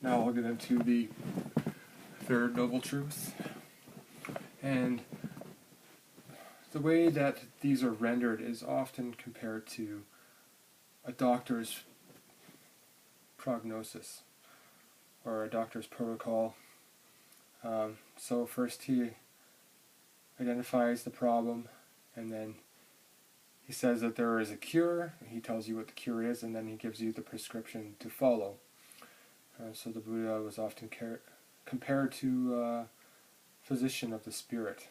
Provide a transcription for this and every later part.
Now I'll get into the third noble truth. And the way that these are rendered is often compared to a doctor's prognosis or a doctor's protocol. So first he identifies the problem, and then he says that there is a cure. He tells you what the cure is, and then he gives you the prescription to follow. So the Buddha was often compared to a physician of the spirit.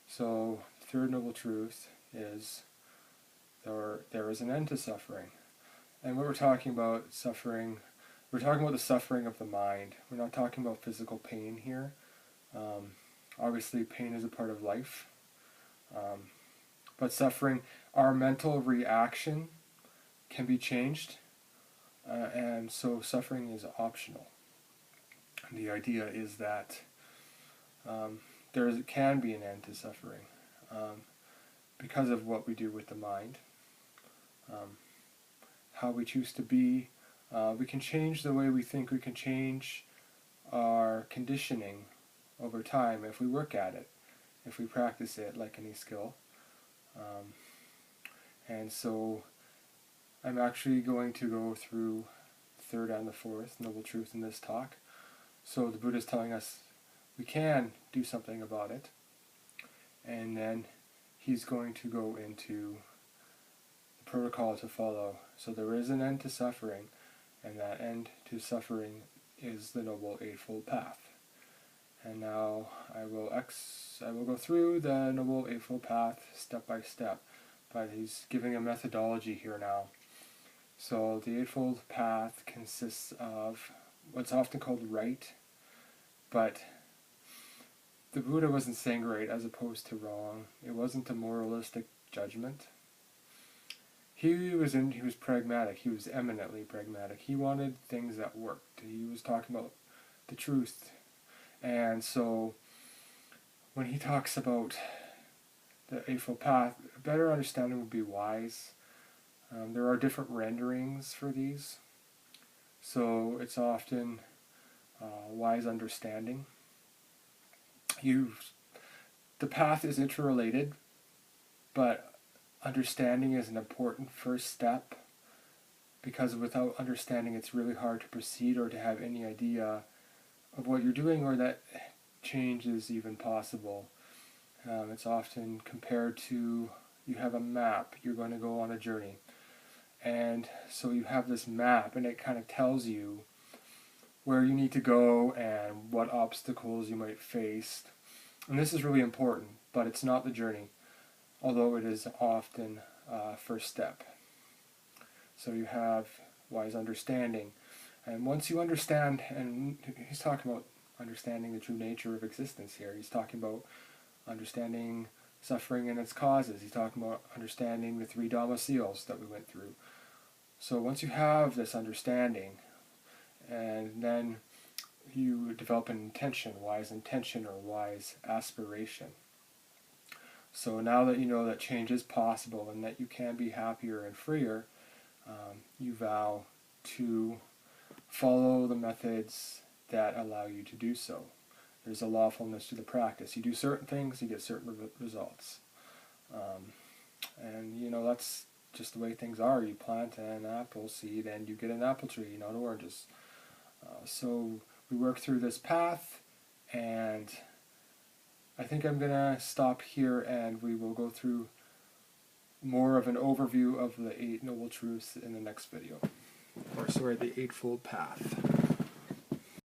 So the third noble truth is there is an end to suffering. And what we're talking about suffering, we're talking about the suffering of the mind. We're not talking about physical pain here. Obviously pain is a part of life. But suffering, our mental reaction can be changed. And so suffering is optional. And the idea is that there can be an end to suffering because of what we do with the mind, how we choose to be. We can change the way we think. We can change our conditioning over time if we work at it, if we practice it like any skill. And so I'm actually going to go through the third and the fourth noble truth in this talk. So the Buddha is telling us we can do something about it, and then he's going to go into the protocol to follow. So there is an end to suffering, and that end to suffering is the Noble Eightfold Path. And now I will go through the Noble Eightfold Path step by step, but he's giving a methodology here now. So the Eightfold Path consists of what's often called right, but the Buddha wasn't saying right as opposed to wrong. It wasn't a moralistic judgment. He was pragmatic. He was eminently pragmatic. He wanted things that worked. He was talking about the truth. And so when he talks about the Eightfold Path, a better understanding would be wise. There are different renderings for these. So it's often wise understanding. The path is interrelated, but understanding is an important first step, because without understanding it's really hard to proceed or to have any idea of what you're doing or that change is even possible. It's often compared to, you have a map, you're going to go on a journey. And so you have this map, and it kind of tells you where you need to go and what obstacles you might face. And this is really important, but it's not the journey, although it is often a first step. So you have wise understanding. And once you understand, and he's talking about understanding the true nature of existence here. He's talking about understanding suffering and its causes. He's talking about understanding the three Dhamma seals that we went through. So once you have this understanding, and then you develop an intention, wise intention or wise aspiration. So now that you know that change is possible and that you can be happier and freer, you vow to follow the methods that allow you to do so. There's a lawfulness to the practice. You do certain things, you get certain results. And that's just the way things are. You plant an apple seed and you get an apple tree, not oranges. So we work through this path, and I think I'm going to stop here, and we will go through more of an overview of the 8 Noble Truths in the next video. Or sorry, the Eightfold Path.